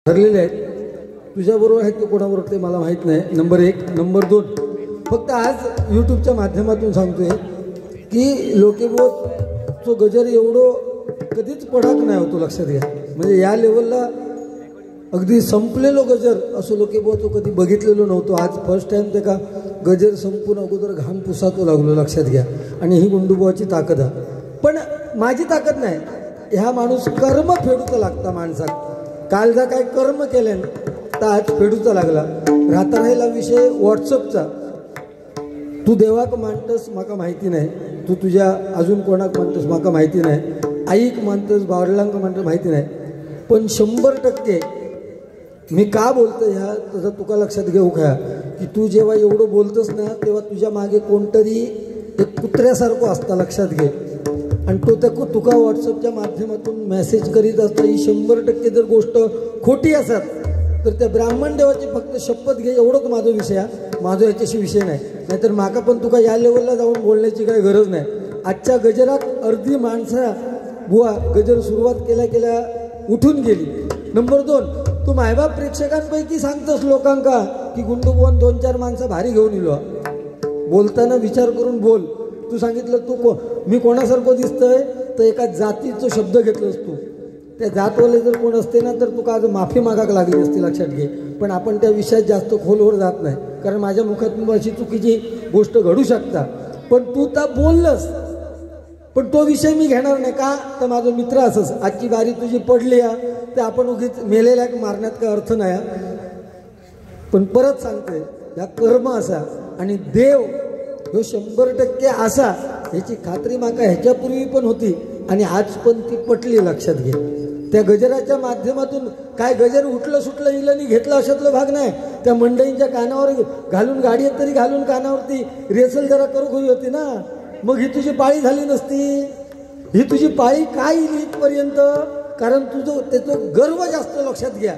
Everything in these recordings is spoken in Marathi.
ठरलेले आहेत. तुझ्याबरोबर आहेत की कोणाबरोबर ते मला माहीत नाही. नंबर 1. नंबर 2, फक्त आज यूट्यूबच्या माध्यमातून सांगतोय की लोकेबोध तो गजर एवढं कधीच पडाक नाही होतो, लक्षात घ्या. म्हणजे या लेवलला अगदी संपलेलो गजर असं लोकेबोध तो कधी बघितलेलो नव्हतो. आज फर्स्ट टाइम ते का गजर संपूर्ण अगोदर घाम पुसातो लागलो, लक्षात घ्या. आणि ही गुंडूबुवाची ताकद आहे. पण माझी ताकद नाही, ह्या माणूस कर्म फेडूचा लागता माणसात. काल जा काय कर्म केल्यान तर आज फेडूचा लागला. राहता राहिला विषय व्हॉट्सअपचा. तू देवाक मानतस माका माहिती नाही, तू तुझ्या अजून कोणाक मानतस माका माहिती नाही, आईक मानतस बावडलांक मानतस माहिती नाही. पण 100% मी का बोलतो ह्या तसं तुका लक्षात घेऊ का की तू जेव्हा एवढं बोलतस ना तेव्हा तुझ्या मागे कोणतरी एक कुत्र्यासारखं असता, लक्षात घे. आणि तो त्या तुका व्हॉट्सअपच्या माध्यमातून मेसेज करीत असता. ही 100% जर गोष्ट खोटी असत तर त्या ब्राह्मण देवाची फक्त शपथ घे, एवढंच माझा विषय आहे. माझा याच्याशी विषय नाही. नाहीतर माका पण तुका या लेवलला जाऊन बोलण्याची काही गरज नाही. आजच्या गजरात अर्धी माणसं बुवा गजर सुरुवात केल्या केल्या उठून गेली. नंबर 2, तू मायबाप प्रेक्षकांपैकी सांगतस लोकांका की गुंडूबुवान 2-4 माणसं भारी घेऊन इलो. बोलताना विचार करून बोल. तू सांगितलं तू मी कोणासारखं दिसतंय तर एका जातीचं शब्द घेतलंस तू. त्या जातवाले जर कोण असते ना तर तुका आज माफी मागाक लागली असते, लक्षात घे. पण आपण त्या विषयात जास्त खोलवर जात नाही, कारण माझ्या मुखातून अशी चुकीची गोष्ट घडू शकता. पण तू तर बोललंस, पण तो विषय मी घेणार नाही. का तर माझा मित्र असंच. आजची बारी तुझी पडली आहे तर आपण उगीच मेलेल्या मारण्यात काय अर्थ नाही. पण परत सांगते, या कर्म असा आणि देव ह्यो 100% असा, ह्याची खात्री माका ह्याच्यापूर्वी पण होती आणि आज पण ती पटली, लक्षात घे. त्या गजराच्या माध्यमातून काय गजर उठलं सुटलं इलं आणि घेतलं अशातलं भाग नाही. त्या मंडळींच्या कानावर घालून, गाडीत तरी घालून कानावरती रेसल जरा करू खुई होती ना. मग ही तुझी पाळी झाली नसती. ही तुझी पाळी काय येईल इथपर्यंत, कारण तुझं त्याचं गर्व जास्त, लक्षात घ्या.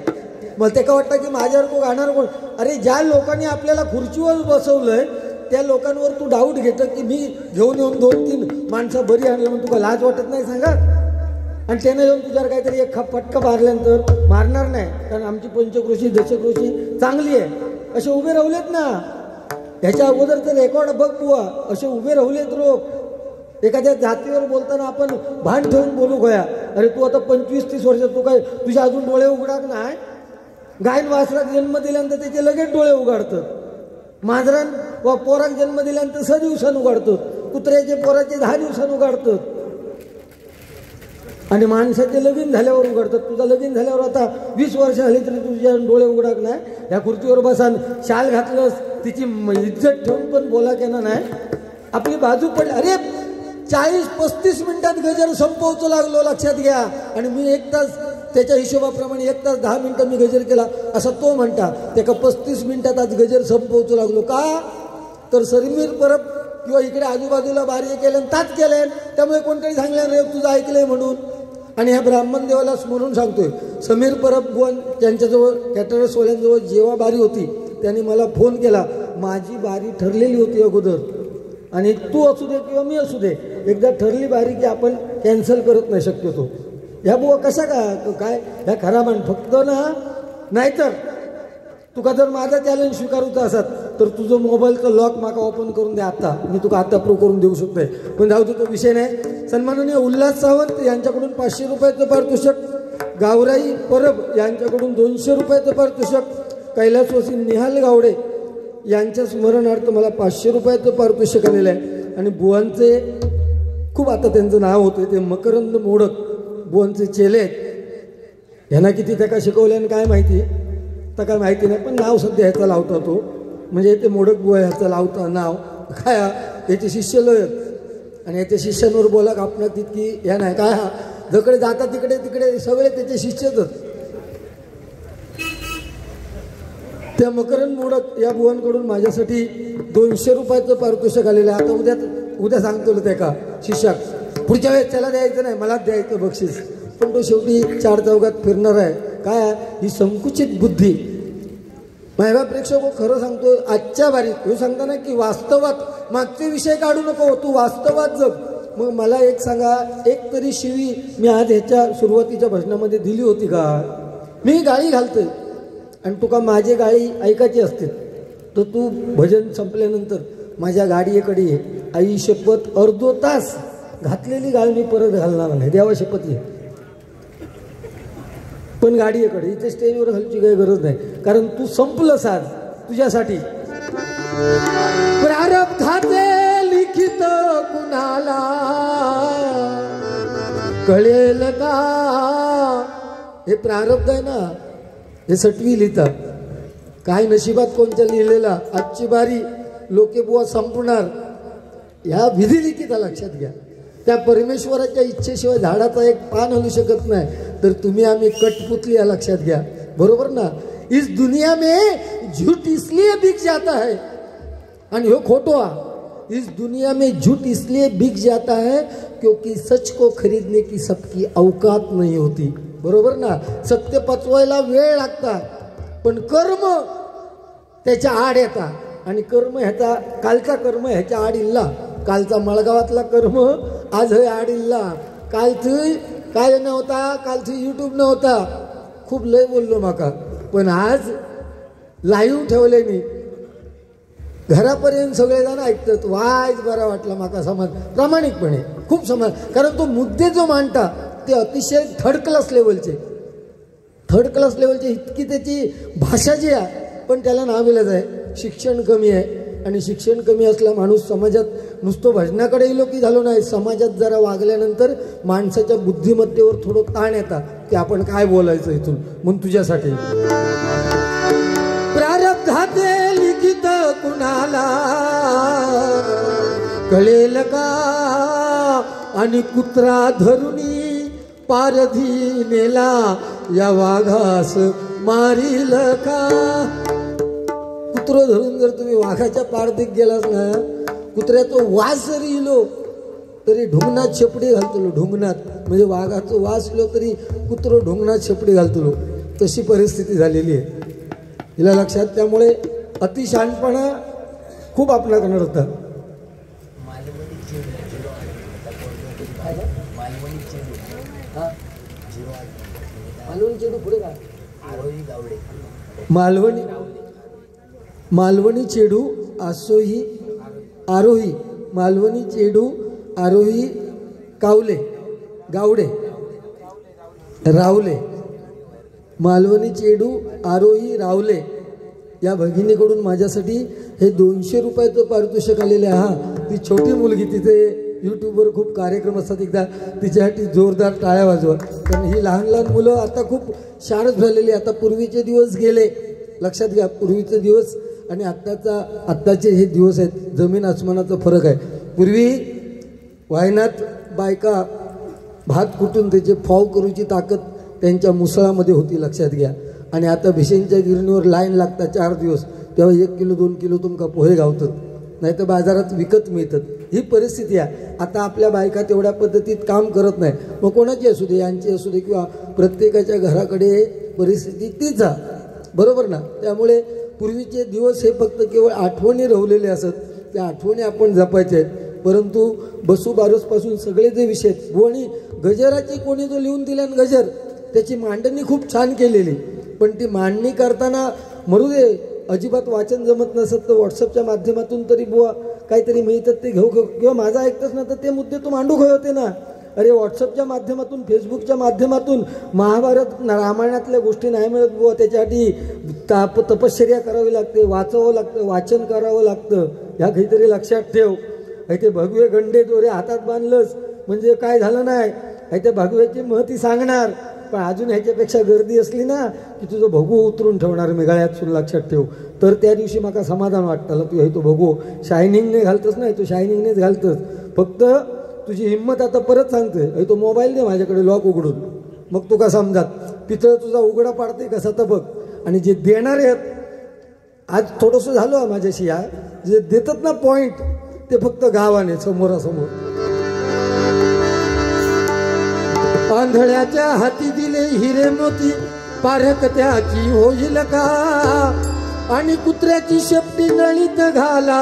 मग ते का वाटतं की माझ्यावर को गाणार कोण. अरे ज्या लोकांनी आपल्याला खुर्चीवर बसवलंय त्या लोकांवर तू डाऊट घेतं की मी घेऊन येऊन 2-3 माणसं बरी आणली म्हणून तुला लाज वाटत नाही सांगा. आणि त्यानं येऊन तुझ्यावर काहीतरी एक फटका मारल्यानंतर मारणार नाही, कारण आमची पंचकृषी दशकृषी चांगली आहे. असे उभे राहिलेत ना. ह्याच्या अगोदर तर रेकॉर्ड बघ बुवा, असे उभे राहिलेत लोक. एखाद्या जातीवर बोलताना आपण भान ठेवून बोलू गया. अरे तू आता 25-30 वर्षात तू काय तुझे अजून डोळे उघडाक नाही. गायन वासराक जन्म दिल्यानंतर त्याचे लगेच डोळे उघडतात. मांजरान व पोराक जन्म दिल्यानंतर 6 दिवसांनी उघडतात. कुत्र्याचे पोराचे 10 दिवसांनी उघडतात. आणि माणसाचे लगीन झाल्यावर उघडतात. तुझा लगीन झाल्यावर आता 20 वर्ष झाली तरी तुझ्या डोळे उघडाक नाही. ह्या खुर्चीवर बसान शाल घातलंस, तिची इज्जत ठेवून पण बोला केला नाही. आपली बाजू पडली. अरे 40-35 मिनिटात गजर संपवतो लागलो, लक्षात घ्या. आणि मी 1 तास त्याच्या हिशोबाप्रमाणे 1 तास 10 मिनिटं मी गजर केला असं तो म्हणता. त्या 35 मिनिटात आज गजर संपवतो लागलो. का तर समीर परब किंवा इकडे आजूबाजूला बारी केल्यान ताच केल्यान, त्यामुळे कोणतरी सांगल्यान रे तुझं ऐकलंय म्हणून. आणि ह्या ब्राह्मण देवाला स्मरून सांगतोय, समीर परब बुवन त्यांच्याजवळ कॅटरर्सवाल्यांजवळ जेव्हा बारी होती त्यांनी मला फोन केला. माझी बारी ठरलेली होती अगोदर, आणि तू असू दे किंवा मी असू दे, एकदा ठरली बारी की आपण कॅन्सल करत नाही शक्यतो. ह्या बुवा कशा काय ह्या खरा मान फक्त ना. नाहीतर तुका जर माझा चॅलेंज स्वीकारूचा असत तर तुझं मोबाईलचं लॉक माका ओपन करून दे आता, मी तुका आता प्रूव्ह करून देऊ शकतोय. पण जाऊ दे, तो विषय नाही. सन्माननीय उल्हास सावंत यांच्याकडून 500 रुपयाचं पारितोषिक, गावराई परब यांच्याकडून 200 रुपयाचं पारितोषिक, कैलासवासी निहाल गावडे यांच्या स्मरणार्थ मला 500 रुपयाचं पारितोषिक आलेलं आहे. आणि बुवांचे खूप आता त्यांचं नाव होतं ते मकरंद मोडक, बुवांचे चेले आहेत. ह्यांना किती त्याका शिकवल्यानं काय माहिती तर काय माहिती नाही, पण नाव सध्या ह्याचा लावता तो. म्हणजे ते मोडक बुवा ह्याचं लावता नाव काय. याचे शिष्य लय आहेत आणि याच्या शिष्यांवर बोला आपणा तितकी ह्या नाही काय. हा जकडे जातात तिकडे तिकडे सगळे त्याचे शिष्यच. त्या मकरंद मोडक या बुवांकडून माझ्यासाठी 200 रुपयाचं पारितोषिक आलेलं आहे. आता उद्या सांगतो ते का शिष्याक पुढच्या वेळेस त्याला द्यायचं नाही, मलाच द्यायचं बक्षीस. पण तो शेवटी 4 चौघात फिरणार आहे. काय ही संकुचित बुद्धी. माझ्या प्रेक्षक खरं सांगतो, आजच्या बारीत हे सांगताना की वास्तवात मागचे विषय काढू नको, तू वास्तवात जग. मग मला एक सांगा, एक तरी शिवी मी आज ह्याच्या सुरुवातीच्या भाषणामध्ये दिली होती का? मी गाळी घालतोय आणि तुका माझी गाळी ऐकायची असते तर तू भजन संपल्यानंतर माझ्या गाडीकडे ये. आई शपथ अर्धो तास घातलेली गाळ मी परत घालणार नाही, देवा शपथ ये. पण गाडीकडे इथे स्टेजवर घालची काही गरज नाही, कारण तू संपलं साज तुझ्यासाठी. प्रारब्धाचे लिखित कुणाला कळेल का? हे प्रारब्ध आहे ना, हे सटवी लिहितात. काय नशिबात कोणत्या लिहिलेला आजची बारी लोकेबुवा संपणार, ह्या विधी लिखिता लक्षात घ्या. त्या परमेश्वराच्या इच्छेशिवाय झाडाचा एक पान हलू शकत नाही. तर तुम्ही आम्ही कठपुतली या लक्षात घ्या, बरोबर ना. इस दुनिया में झूठ इसलिए बिक जाता है, आणि हो खोटो आ, इस दुनिया में झूठ इसलिए बिक जाता है क्योंकि सच को खरीदने की सबकी औकात नहीं होती, बरोबर ना. सत्य पचवायला वेळ लागता, पण कर्म त्याच्या आड येता. आणि कर्म ह्याचा कालचा कर्म ह्याच्या आड इल्ला, कालचा मळगावातला कर्म आज हे आड इल्ला. कालचं काय नव्हता, कालचं यूट्यूब नव्हता, खूप लय बोललो माका, पण आज लाईव्ह ठेवले मी, घरापर्यंत सगळेजण ऐकतात. वाज बरा वाटला माका, समाज प्रामाणिकपणे खूप समाज. कारण तो मुद्दे जो मांडता ते अतिशय थर्ड क्लास लेवलचे इतकी त्याची भाषा जी आहे, पण त्याला नाविलाज आहे. शिक्षण कमी आहे, आणि शिक्षण कमी असला माणूस समाजात नुसतं भजनाकडे लोकी झालो नाही, समाजात जरा वागल्यानंतर माणसाच्या बुद्धिमत्तेवर थोडं ताण येतात की आपण काय बोलायचं इथून. म्हणून तुझ्यासाठी प्रारब्धाचे लिखित कुणाला कळेल का? आणि कुत्रा धरुणी पारधी नेला, या वाघास मारील का? कुत्र धरून जर तुम्ही वाघाच्या पारधीत गेलास ना, कुत्र्याचा वास जरी इलो तरी ढुंगणात शेपडी घालतलो. ढुंगणात म्हणजे वाघाचं वास इलो तरी कुत्र ढुंगणात शेपडी घालतलो. तशी परिस्थिती झालेली आहे हिला लक्षात. त्यामुळे अतिशहाणपणा खूप आपल्याकडे होता. मालवणी चेडू आसोही आरोही, मालवणी चेडू आरोही कावले गावडे रावले, मालवणी चेडू आरोही रावले या भगिनीकडून माझ्यासाठी हे 200 रुपयाचं पारितोषिक आलेले. हा, ती छोटी मुलगी, तिथे यूट्यूबवर खूप कार्यक्रम असतात, एकदा तिच्यासाठी जोरदार टाळ्या वाजवा. कारण ही लहान लहान मुलं आता खूप शार्प झालेली. आता पूर्वीचे दिवस गेले, लक्षात घ्या. पूर्वीचे दिवस आणि आत्ताचे हे दिवस आहेत, जमीन आसमानाचा फरक आहे. पूर्वी वायनात बायका भात कुटून त्याचे फाव करूची ताकद त्यांच्या मुसळामध्ये होती, लक्षात घ्या. आणि आता भिशेंच्या गिरणीवर लाईन लागतात 4 दिवस, तेव्हा 1 किलो 2 किलो तुमका पोहे गावतात, नाही तर बाजारात विकत मिळतात. ही परिस्थिती आहे. आता आपल्या बायका तेवढ्या पद्धतीत काम करत नाही. मग कोणाची असू दे, यांची असू दे, किंवा प्रत्येकाच्या घराकडे परिस्थिती तीच आहे, बरोबर ना. त्यामुळे पूर्वीचे दिवस हे फक्त केवळ आठवणी राहिलेले असत, त्या आठवणी आपण जपायच्या आहेत. परंतु बसू बारसपासून सगळे जे विषय, आणि गजराची कोणी जो लिहून दिला गजर, त्याची मांडणी खूप छान केलेली, पण ती मांडणी करताना मरू दे, अजिबात वाचन जमत नसत तर व्हॉट्सअपच्या माध्यमातून तरी बुवा काहीतरी मिळतात ते घेऊ, किंवा माझा ऐकतच ना तर ते मुद्दे तू मांडू होते ना. अरे व्हॉट्सअपच्या माध्यमातून, फेसबुकच्या माध्यमातून महाभारत रामायणातल्या गोष्टी नाही मिळत बुवा, त्याच्यासाठी तपश्चर्या करावी लागते, वाचावं लागतं, वाचन करावं लागतं. ह्या काहीतरी लक्षात ठेव. ते भगवे गंडे दोरे हातात बांधलंच म्हणजे काय झालं नाही, ते भगव्याची महती सांगणार. पण अजून ह्याच्यापेक्षा गर्दी असली ना की तुझं भगू उतरून ठेवणार मेघाळ्यात, सुन लक्षात ठेव. तर त्या दिवशी मला समाधान वाटतं, तू हे तो भगू शायनिंगने घालतस नाही, तू शायनिंगनेच घालतस. फक्त तुझी हिंमत आता परत सांगते, तो मोबाईल दे माझ्याकडे लॉक उघडून, मग तू का समजात पितळ तुझा उघडा पाडते कसा तर बघ. आणि जे देणारे आहेत, आज थोडंसं झालं माझ्याशी, या जे देतात ना पॉइंट, ते फक्त गावाने समोरासमोर. आंधळ्याच्या हाती दिले हिरे मोती, पारख त्याची होईल का? आणि कुत्र्याची शेपटी नळीत घाला,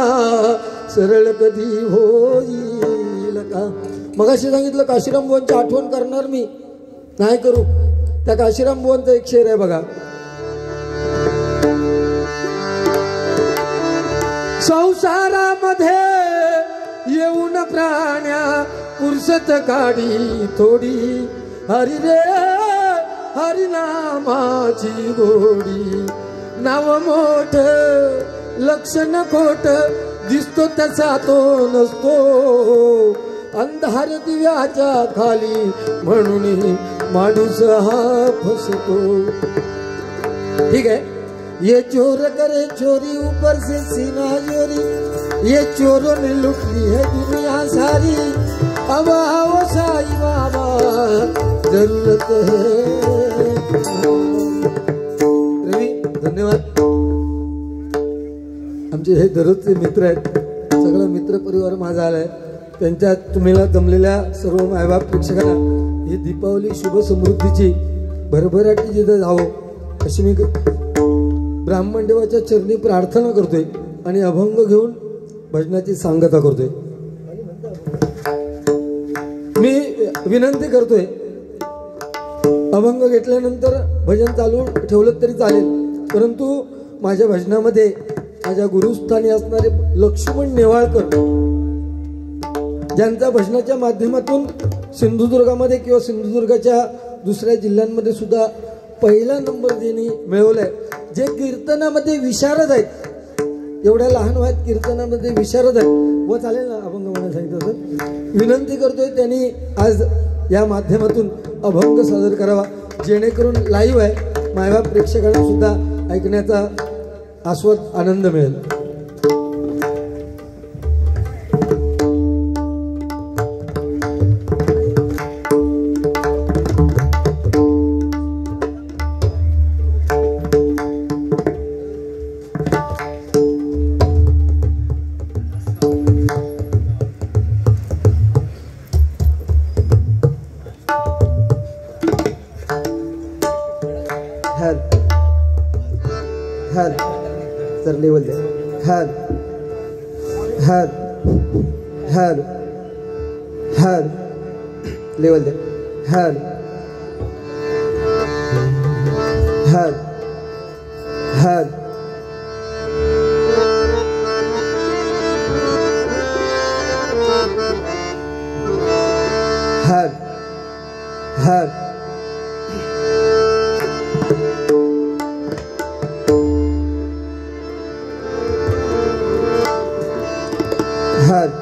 सरळ कधी होईल का? मगाशी सांगितलं काशीराम बुवांची आठवण करणार मी, नाही करू. त्या काशीराम बुवांचा एक शेर आहे बघा. संसारामध्ये येऊन प्राण्या पुरुषत काढी थोडी, हरी रे हरिनामाची गोडी. नाव मोठ लक्षण खोट दिसतो त्याचा तो नसतो, अंधार दिव्याच्या खाली म्हणून माणूस हा फसतो. ठीक है. ये चोर करे चोरी ऊपर से सीना चोरी, ये चोरों ने लूट ली है दुनिया सारी. अब आओ साईं बाबा जरूरत है. रवी धन्यवाद. आमचे हे दररोजचे मित्र आहेत, सगळा मित्र परिवार माझा आलाय. त्यांच्या तुम्हाला जमलेल्या सर्व मायबाप प्रेक्षकांना ही दीपावली शुभ समृद्धीची भरभराटी जिथं जावं अशी मी ब्राह्मण देवाच्या चरणी प्रार्थना करतोय आणि अभंग घेऊन भजनाची सांगता करतोय. मी विनंती करतोय, अभंग घेतल्यानंतर भजन चालू ठेवलं तरी चालेल, परंतु माझ्या भजनामध्ये माझ्या गुरुस्थानी असणारे लक्ष्मण नेवाळकर, ज्यांचा भजनाच्या माध्यमातून सिंधुदुर्गामध्ये किंवा सिंधुदुर्गाच्या दुसऱ्या जिल्ह्यांमध्ये सुद्धा पहिला नंबर त्यांनी मिळवलाय. जे कीर्तनामध्ये विशारद आहेत, एवढ्या लहान वयात कीर्तनामध्ये विशारद आहेत. व चालेल ना अभंग म्हणून सांगितलं तर विनंती करतोय त्यांनी आज या माध्यमातून अभंग सादर करावा, जेणेकरून लाईव्ह आहे, मायबाप प्रेक्षकांना सुद्धा ऐकण्याचा आस्वाद आनंद मिळेल. सर लेवल दे. हर हर हर हर लेवल दे. हर हर हर हर हर हर हर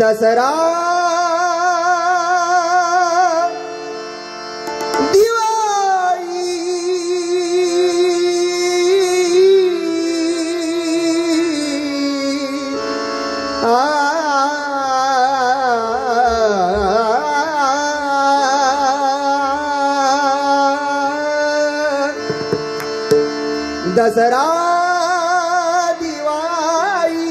दसरा दिवाळी दसरा दिवाळी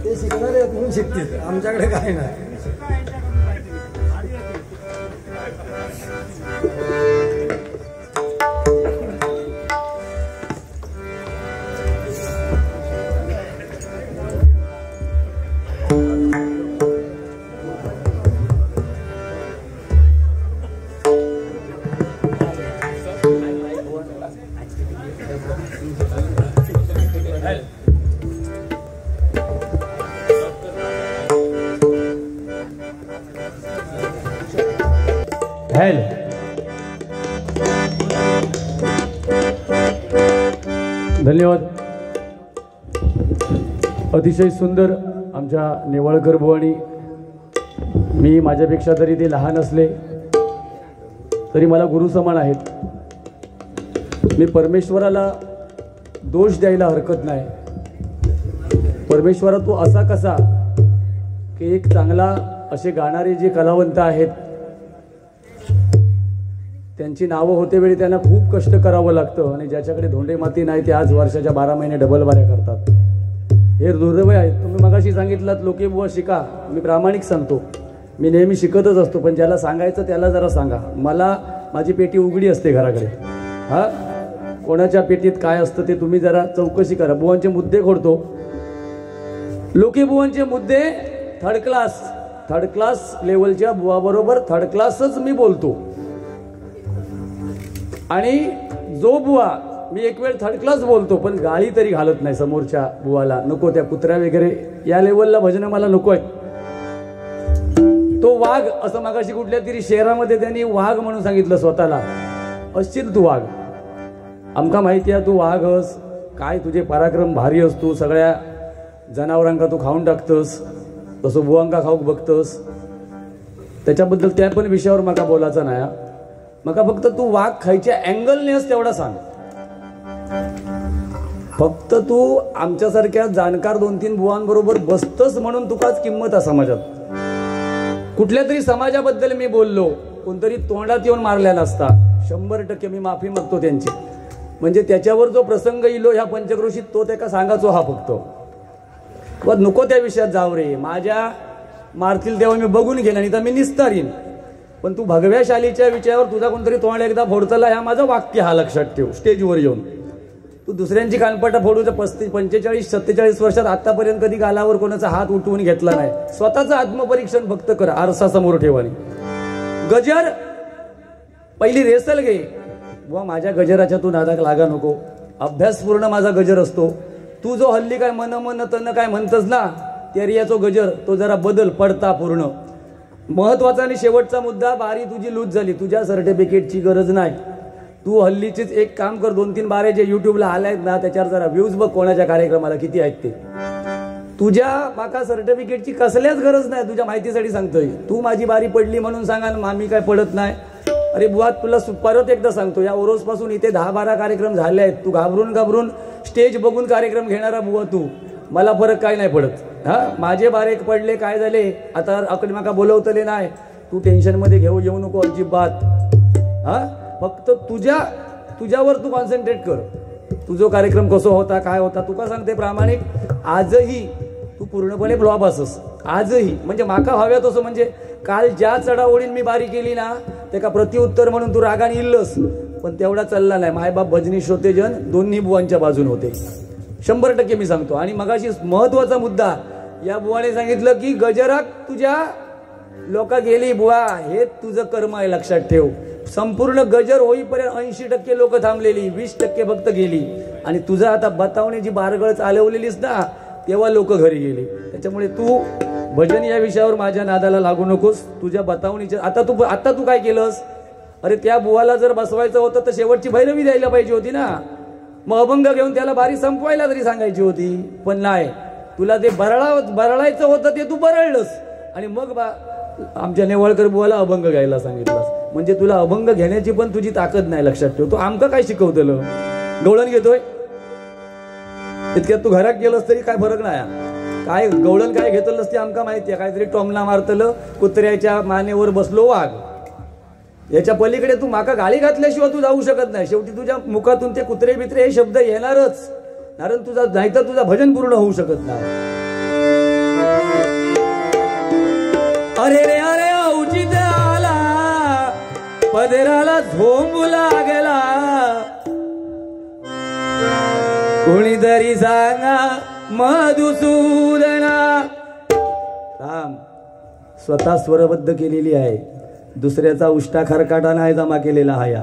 ते शिकणारे म्हणून शिकतील, आमच्याकडे काय नाही. धन्यवाद. अतिशय सुंदर आमच्या नेवाळकर बुवानी. मी माझ्यापेक्षा तरी ते लहान असले तरी मला गुरु समान आहेत. मी परमेश्वराला दोष द्यायला हरकत नाही. परमेश्वरा तू असा कसा की एक चांगला असे गाणारे जे कलावंत आहेत त्यांची नावं होते वेळी त्यांना खूप कष्ट करावं लागतं आणि ज्याच्याकडे धोंडे माती नाही ते आज वर्षाच्या 12 महिने डबल बाऱ्या करतात. हे दुर्दैव आहे. तुम्ही मगाशी सांगितलात लोके बुवा शिका. मी प्रामाणिक सांगतो, मी नेहमी शिकतच असतो, पण ज्याला सांगायचं त्याला जरा सांगा. मला माझी पेटी उघडी असते घराकडे. हा, कोणाच्या पेटीत काय असतं ते तुम्ही जरा चौकशी करा. बुवांचे मुद्दे खोडतो. लोके बुवांचे मुद्दे थर्ड क्लास लेवलच्या बुवाबरोबर थर्ड क्लासच मी बोलतो. आणि जो बुवा मी एक वेळ थर्ड क्लास बोलतो पण गाळी तरी घालत नाही समोरच्या बुवाला. नको त्या कुत्र्या वगैरे या लेवलला भजनं मला नको आहेत. तो वाघ असं मागाशी कुठल्या तरी शहरामध्ये त्यांनी वाघ म्हणून सांगितलं स्वतःला. असशील तू वाघ, आमका माहिती आहे तू वाघ हस. काय तुझे पराक्रम भारी असतो. सगळ्या जनावरांका तू खाऊन टाकतस, तसं बुवांका खाऊक बघतस. त्याच्याबद्दल त्या पण विषयावर माका बोलायचं नाही. मका फक्त तू वाघ खायच्या अँगलनेच तेवढा सांग. फक्त तू आमच्यासारख्या जाणकार 2-3 बुवांबरोबर बसतस म्हणून तुकाच किंमत आहे समाजात. कुठल्या तरी समाजाबद्दल मी बोललो, कोणतरी तोंडात येऊन मारलेला असता 100% मी माफी मागतो त्यांची. म्हणजे त्याच्यावर जो प्रसंग इलो ह्या पंचक्रोशीत तो त्याका सांगायचो हा फक्त. नको त्या विषयात जाऊ रे. माझ्या मारतील तेव्हा मी बघून घेईन आणि तर मी निस्तारीन. पण तू भगव्या शालीच्या विषयावर तुझा कोणतरी तोंड एकदा फोडतला ह्या माझं वाक्य हा लक्षात ठेव. स्टेजवर येऊन तू दुसऱ्यांची कानपटा फोडूचं 45-47 वर्षात आतापर्यंत कधी गालावर कोणाचा हात उठवून घेतला नाही. स्वतःचं आत्मपरीक्षण फक्त कर, आरसा समोर ठेवाने. गजर पहिली रेसल घे. बुवा माझ्या गजराच्या तू नादाक लागा नको. अभ्यासपूर्ण माझा गजर असतो. तू जो हल्ली काय मन तन काय म्हणतस ना तेरियाचो गजर तो जरा बदल पडता पूर्ण. महत्वाचा आणि शेवटचा मुद्दा, बारी तुझी लूज झाली. तुझ्या सर्टिफिकेटची गरज नाही. तू हल्लीचीच एक काम कर, 2-3 बारे जे युट्यूबला आलायत ना त्याच्यावर जरा व्ह्यूज बघ कोणाच्या कार्यक्रमाला किती आहेत ते. तुझ्या माका सर्टिफिकेटची कसल्याच गरज नाही. तुझ्या माहितीसाठी सांगतोय. तू माझी बारी पडली म्हणून सांगा ना आम्ही काय पडत नाही. अरे बुवा तुला परत एकदा सांगतो, या ओरोस पासून इथे 10-12 कार्यक्रम झाले आहेत. तू घाबरून स्टेज बघून कार्यक्रम घेणारा बुवा तू. मला फरक काय नाही पडत. हा, माझे बारे पडले काय झाले आता आकडे माका बोलवतले नाही. तू टेन्शन मध्ये येऊ नको अजिबात. हा, फक्त तुझ्यावर तू कॉन्सन्ट्रेट कर. तुझा कार्यक्रम कसं होता काय होता. तुका सांगते प्रामाणिक, आजही तू पूर्णपणे फ्लॉप असस. आजही म्हणजे माका हव्या तसं. म्हणजे काल ज्या चढाओढीन मी बारी केली ना त्याका प्रत्युत्तर म्हणून तू रागाने इल्लस, पण तेवढा चालला नाही. मायबाप भजनी श्रोतेजन दोन्ही बुवांच्या बाजून होते. 100% मी सांगतो. आणि मगाशी महत्वाचा मुद्दा या बुवाने सांगितलं की गजरात तुझ्या लोका गेली बुवा, हे तुझं कर्म आहे लक्षात ठेव. संपूर्ण गजर होईपर्यंत 80% लोक थांबलेली, 20% फक्त गेली. आणि तुझं आता बतावणे जी बारगळ चालवलेलीस ना तेव्हा लोक घरी गेली. त्याच्यामुळे तू भजन या विषयावर माझ्या नादाला लागू नकोस. तुझ्या बतावणीच्या आता तू काय केलंस? अरे त्या बुवाला जर बसवायचं होतं तर शेवटची भैरवी द्यायला पाहिजे होती ना. मग अभंग घेऊन त्याला बारी संपवायला तरी सांगायची होती. पण नाही, तुला ते बरळायचं होतं ते तू बरळलंस आणि मग आमच्या नेवाळकर बुवाला अभंग घ्यायला सांगितलंस. म्हणजे तुला अभंग घेण्याची पण तुझी ताकद नाही. लक्षात ठेव. तू आमका काय शिकवतलं? गवळण घेतोय इतक्यात तू घरात गेलंस तरी काय फरक नाही. काय गवळण काय घेतलंस ते आमका माहितीये. काहीतरी टॉमला मारतलं, कुत्र्याच्या मानेवर बसलो वाघ. याच्या पलीकडे तू माका गाळी घातल्याशिवाय तू जाऊ शकत नाही. शेवटी तुझ्या मुखातून ते कुत्रे बित्रे हे शब्द येणारच, कारण तुझा नाहीतर तुझा भजन पूर्ण होऊ शकत नाही. अरे रे अरे औचित आला, पदराला झोंबू लागला, कोणीतरी सांगा मधुसूदना. राम स्वतः स्वरबद्ध केलेली आहे. दुसऱ्याचा उष्टा खरकाटा नाही जमा केलेला आहे.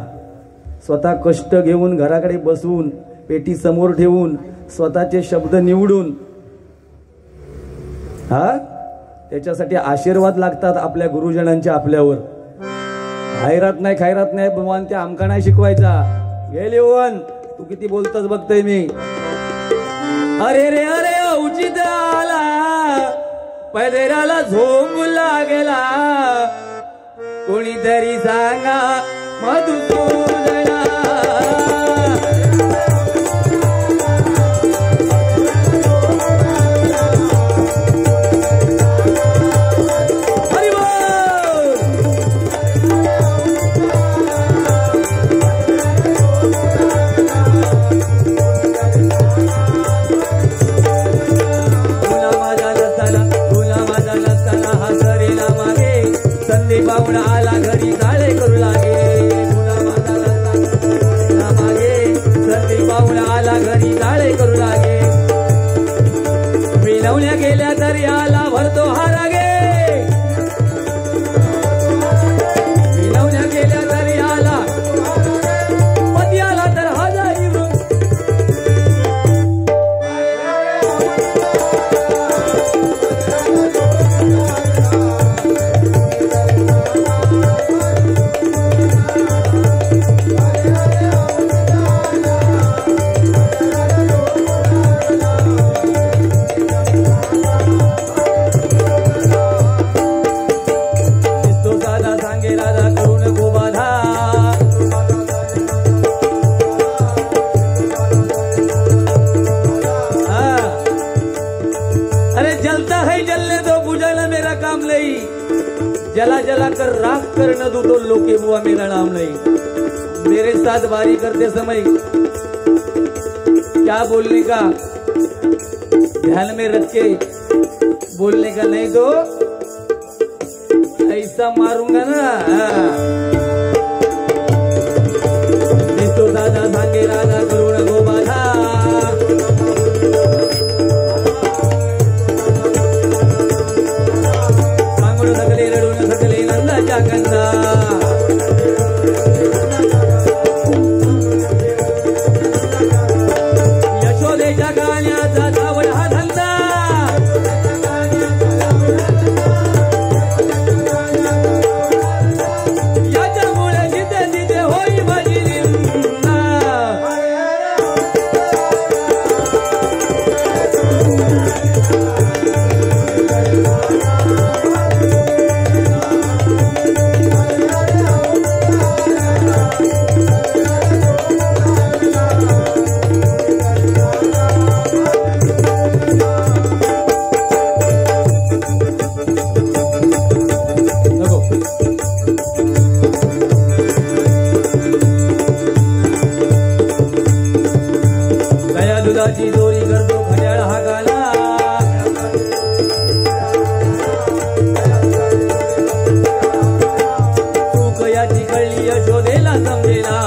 स्वतः कष्ट घेऊन घराकडे बसून पेटी समोर ठेवून स्वतःचे शब्द निवडून त्याच्यासाठी आशीर्वाद लागतात आपल्या गुरुजनांचे आपल्यावर. खायरात नाही भगवान त्या आमका नाही शिकवायचा. गेले ओवन तू किती बोलतस बघतोय मी. अरे रे अरे औचित आला, पदराला झोंबू लागला, कोणीतरी सांगा मधुसूदना. बावळा आला घरी जाळे करू लागे, मागे संधी बावळा आला घरी जाळे करू लागे. मिळवण्या गेल्या तरी आला भरतो हारागे, मिळवण्या गेल्या तरी आला, पती आला तर हजारी वृत्त. जला जला कर राख कर न दू तो लोके बुआ मेरा नाम नहीं. मेरे साथ बारी करते समय क्या बोलने का ध्यान में रख के बोलने का, नहीं तो ऐसा मारूंगा ना. तो दादा सांगे राधा करुण गोबाधा, सकले रडून सकले नंदाच्या कंदा. यशोदेच्या गाण्याचा धावड हा धंदा, याच्यामुळे जिथे तिथे होई माझी निंदा. दुधाची दोरी करतो खड्याळ हाकाला, चूक याची कळली यशोदेला समजेला.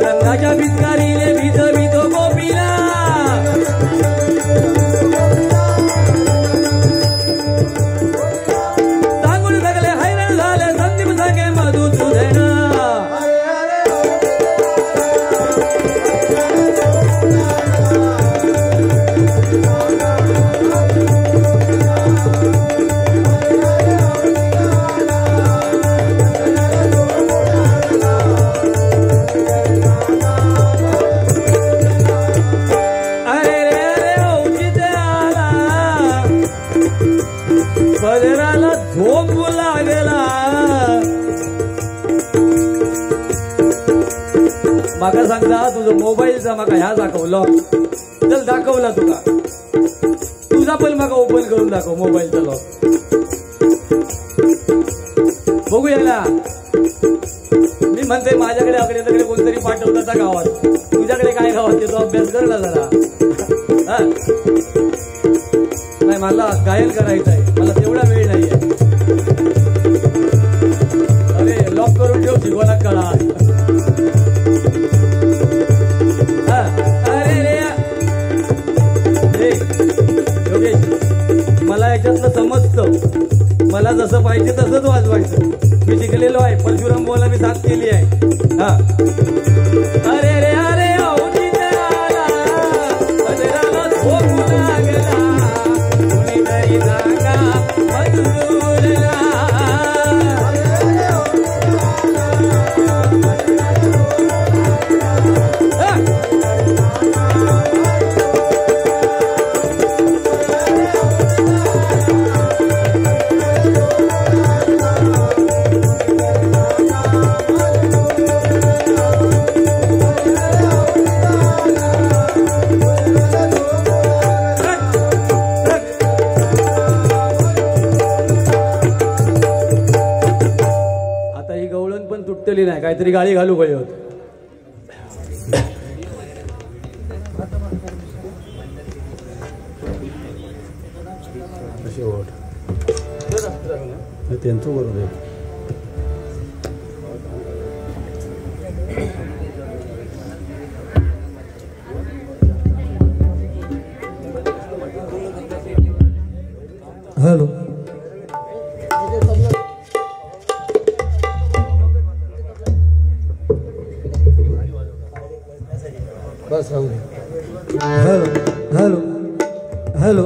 रंगाच्या पिचकारीने भीत भीतो गोपीला, सांगून सगळे हैराण झाले संदीप सांगे मधुसूदना. पदराला झोप लागला माका सांगता तुझं मोबाईलचा माका ह्या दाखवलं चल दाखवला तुझा पण माका ओपन करून दाखव मोबाईलचा लॉक बघूया ना मी म्हणते माझ्याकडे आकडे तकडे कोणतरी पाठवता गावात तुझ्याकडे काय गावात येतो अभ्यास कर ना जरा नाही मला गायन करायचं आहे मला तेवढा वेळ नाहीये अरे लॉक करून ठेव जीवनात कळा मला याच्यातलं समजतं मला जसं पाहिजे तसंच वाजवायचं मी शिकलेलो आहे परशुराम बोला मी साथ केली आहे हा अरे रे अरे नाही काहीतरी गाळी घालू पाहिजे होत त्यांचं बरोबर आहे हॅलो बस राहू दे हॅलो हॅलो हॅलो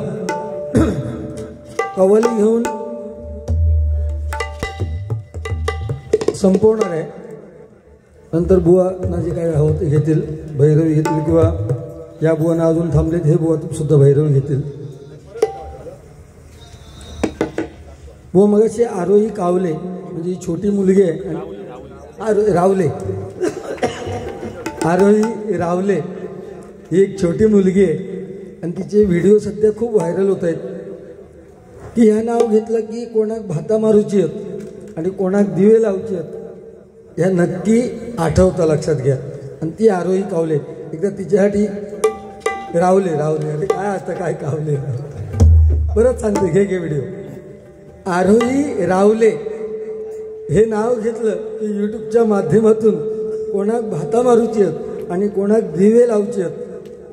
कवाली घेऊन संपवणार आहे नंतर बुवांना जे काय हवं ते घेतील भैरवी घेतील किंवा या बुवांना अजून थांबलेत हे बुवा सुद्धा भैरवी घेतील बुवा मगाशी आरोही कावले म्हणजे छोटी मुलगी आहे रावले आरोही रावले ही एक छोटी मुलगी आहे आणि तिचे व्हिडिओ सध्या खूप व्हायरल होत आहेत की ह्या नाव घेतलं की कोणाक भाता मारूची आहेत आणि कोणाक दिवे लावची आहेत ह्या नक्की आठवतं लक्षात घ्या आणि ती आरोही कावले एकदा तिच्यासाठी रावले अरे काय असतं काय कावले परत सांगते घे व्हिडिओ आरोही रावले हे नाव घेतलं की यूट्यूबच्या माध्यमातून कोणाक भाता मारूची आहेत आणि कोणाक दिवे लावचे आहेत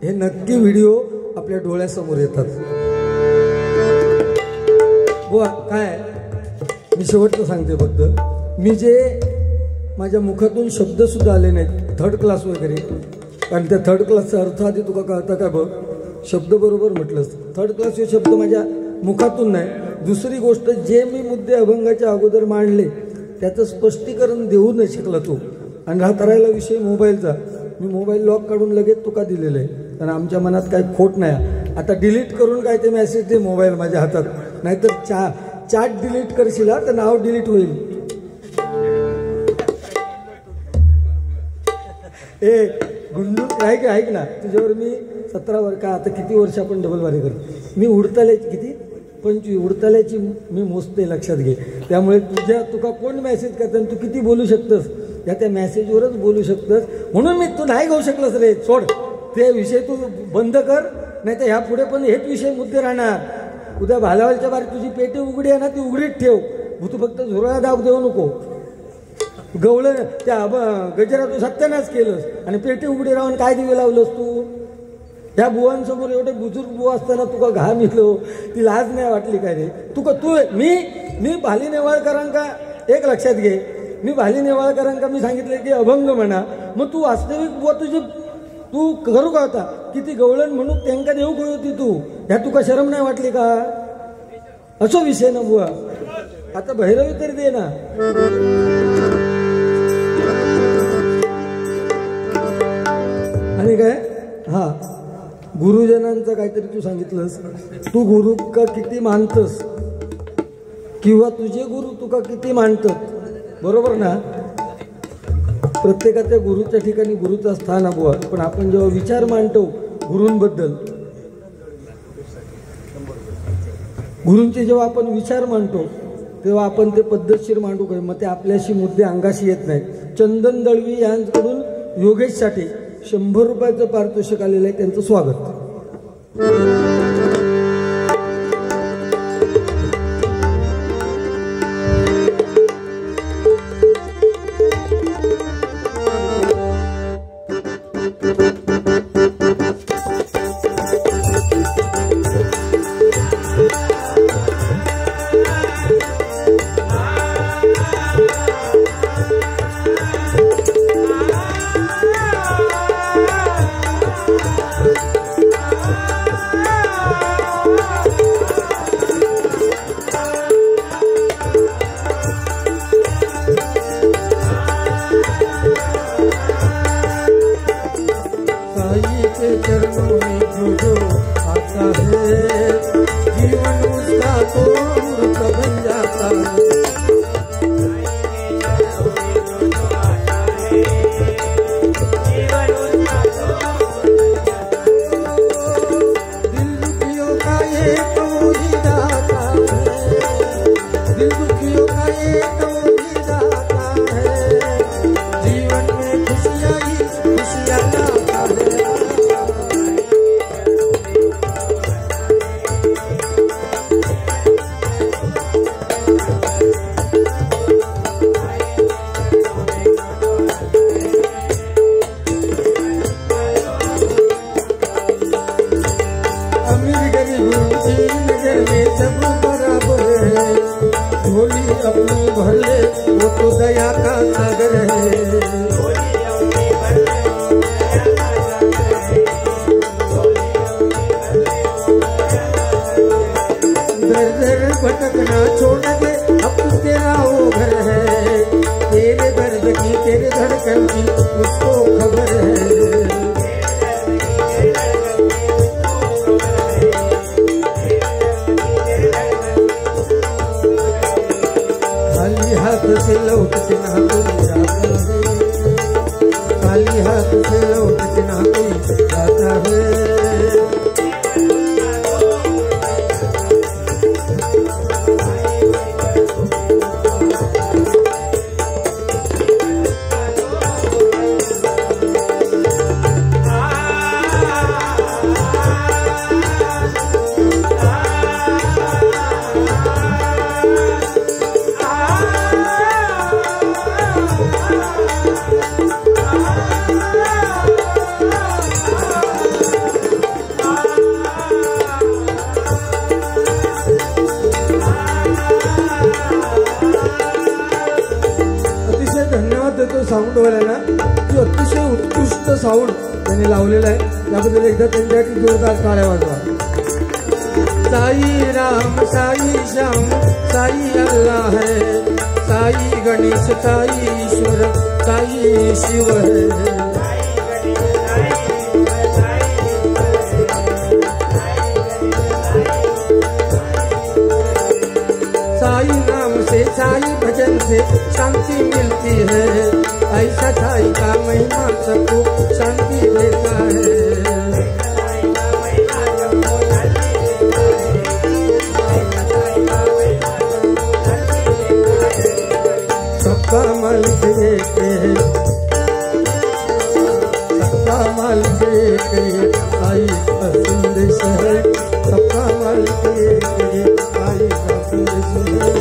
हे नक्की व्हिडिओ आपल्या डोळ्यासमोर येतात बुवा काय मी शेवटचं सांगते फक्त मी जे माझ्या मुखातून शब्दसुद्धा आले नाहीत थर्ड क्लास वगैरे कारण त्या थर्ड क्लासचा अर्थ आधी तुका कळता का बघ शब्द बरोबर म्हटलंस थर्ड क्लास हे शब्द माझ्या मुखातून नाही दुसरी गोष्ट जे मी मुद्दे अभंगाच्या अगोदर मांडले त्याचं स्पष्टीकरण देऊ नाही शकला तू आणि राहता राहिला विषय मोबाईलचा मी मोबाईल लॉक काढून लगेच तुका दिलेलं आहे कारण आमच्या मनात काही खोट नाही आता डिलीट करून काय ते मेसेज दे मोबाईल माझ्या हातात नाहीतर चॅट डिलीट करशील तर नाव डिलीट होईल ए गुंडू ऐक ना तुझ्यावर मी 17 वर्ष का आता किती वर्ष आपण डबल वारी करतो मी उडताल्याची किती 25 उडताल्याची मी मोजते लक्षात घे त्यामुळे तुका कोण मेसेज करतं तू किती बोलू शकतस या त्या मेसेजवरच बोलू शकतस म्हणून मी तू नाही घेऊ शकलंस रे सोड ते विषय तू बंद कर नाही तर ह्या पुढे पण हेच विषय मुद्दे राहणार उद्या भालावालच्या बारी तुझी पेटी उघडी आहे ना ती उघडीत ठेव तू फक्त झुरळा दाब देऊ नको गवळण त्या गजरा तू सत्यानाच केलंस आणि पेटी उघडी राहून काय दिवे लावलंस तू ह्या बुवांसमोर एवढे बुजुर्ग बुवा असताना तुका घा मिळलो ती लाज नाही वाटली काय रे तू मी भाली नेवाळकरांका एक लक्षात घे मी भाली नेवाळकरांका मी सांगितले की अभंग म्हणा मग तू वास्तविक बुवा तुझी तू करू का होता किती गवळण म्हणून त्यांका देऊ गई होती तू ह्या तुका शरम नाही वाटली का असो विषय ना बुवा आता भैरवी तरी दे ना आणि काय हा गुरुजनांचं काहीतरी तू सांगितलंस तू गुरु का किती मानतस किंवा तुझे गुरु तुका किती मानतात, बरोबर ना? प्रत्येकाच्या गुरुच्या ठिकाणी गुरुचं स्थान बुवा. पण आपण जेव्हा विचार मांडतो गुरूंबद्दल, गुरूंचे जेव्हा आपण विचार मांडतो तेव्हा आपण ते पद्धतशीर मांडू काय, मग ते आपल्याशी मुद्दे अंगाशी येत नाहीत. चंदन दळवी यांच्याकडून योगेशसाठी 100 रुपयाचं पारितोषिक आलेलं आहे, त्यांचं स्वागत. साऊंडवाल्याला की अतिशय उत्कृष्ट साऊंड त्यांनी लावलेला आहे, त्याबद्दल एकदा त्यांच्यासाठी जोरदार टाळ्या वाजवा. साई राम साई श्याम साई अल्लाह है, साई गणेश साई ईश्वर साई शिव है. साई नाम से साई भजन से शांति मिलती है, ऐसा साई का महिमा सबको शांति देता है. सबका मालिक एक है, सबका मालिक एक है, साई का संदेश है. सबका मालिक एक है, साई का संदेश है.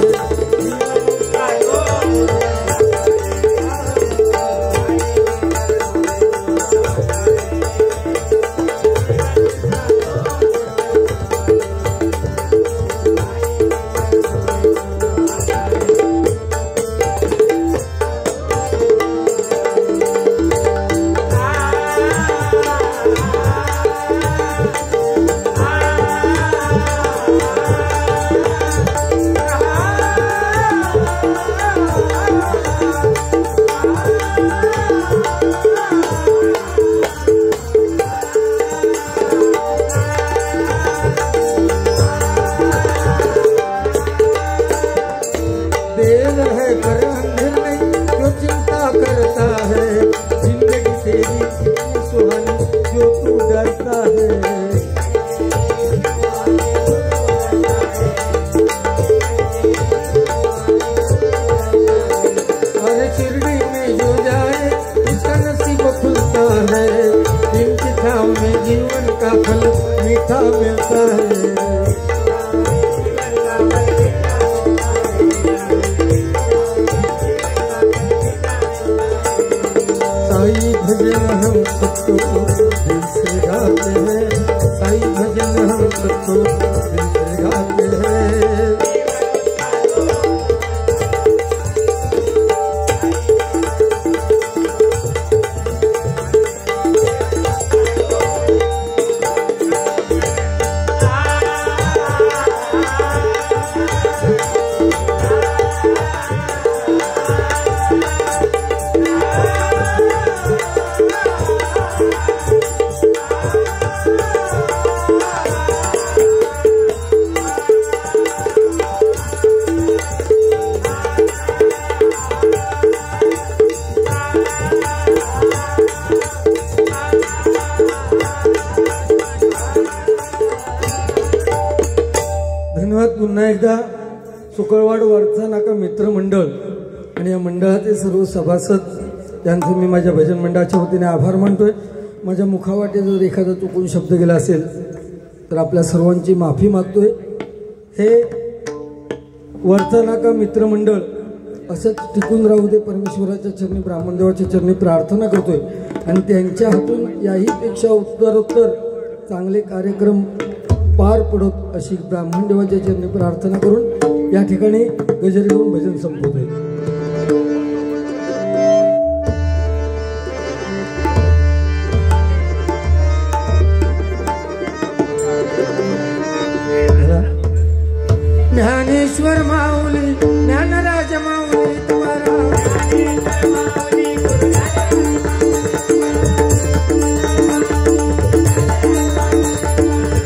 एकदा सुकळवाड वरचा नाका मित्रमंडळ आणि या मंडळाचे सर्व सभासद यांचे मी माझ्या भजन मंडळाच्या वतीने आभार मानतोय. माझ्या मुखावाटे जर एखादा चुकून शब्द गेला असेल तर आपल्या सर्वांची माफी मागतोय. हे वरचा नाका मित्रमंडळ असंच टिकून राहू दे परमेश्वराच्या चरणी, ब्राह्मणदेवाच्या चरणी प्रार्थना करतोय आणि त्यांच्या हातून याही पेक्षा उत्तरोत्तर चांगले कार्यक्रम पार पडत अशी ब्राह्मणदेवाच्या चरणी प्रार्थना करून या ठिकाणी गजर घेऊन भजन संपवतोय. ज्ञानेश्वर माऊली ज्ञानराज माऊली तुकाराम, ज्ञानेश्वर माऊली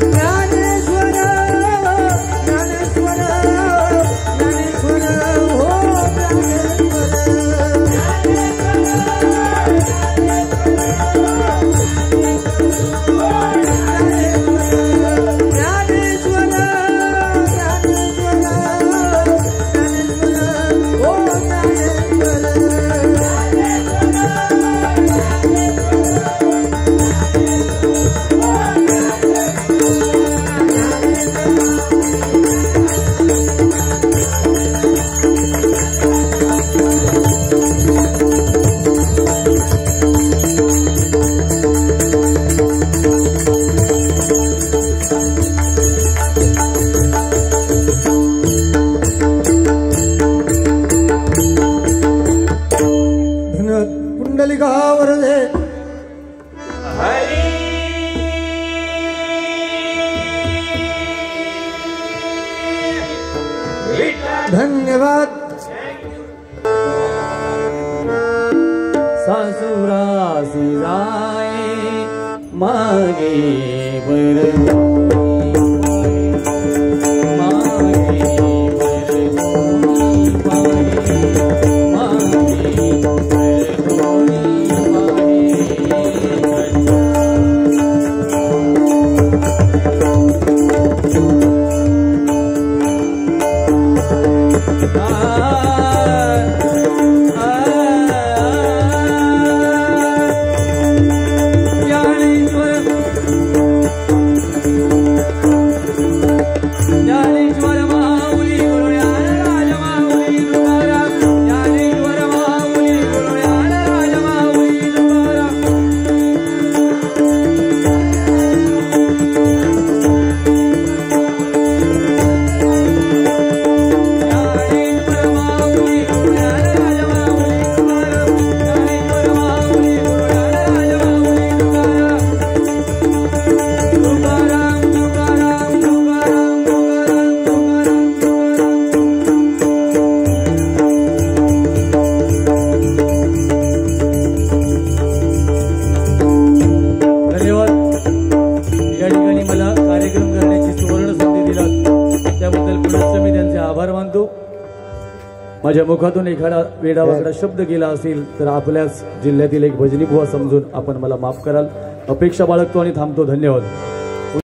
ज्ञानेश्वर ज्ञानेश्वर ज्ञानेश्वर हो धन्यवाद. सासुरासी जाय मागे बर माझ्या मुखातून एखादा वेडावाकडा शब्द गेला असेल तर आपल्याच जिल्ह्यातील एक भजनी बुवा समजून आपण मला माफ कराल. अपेक्षा बाळगतो आणि थांबतो. धन्यवाद.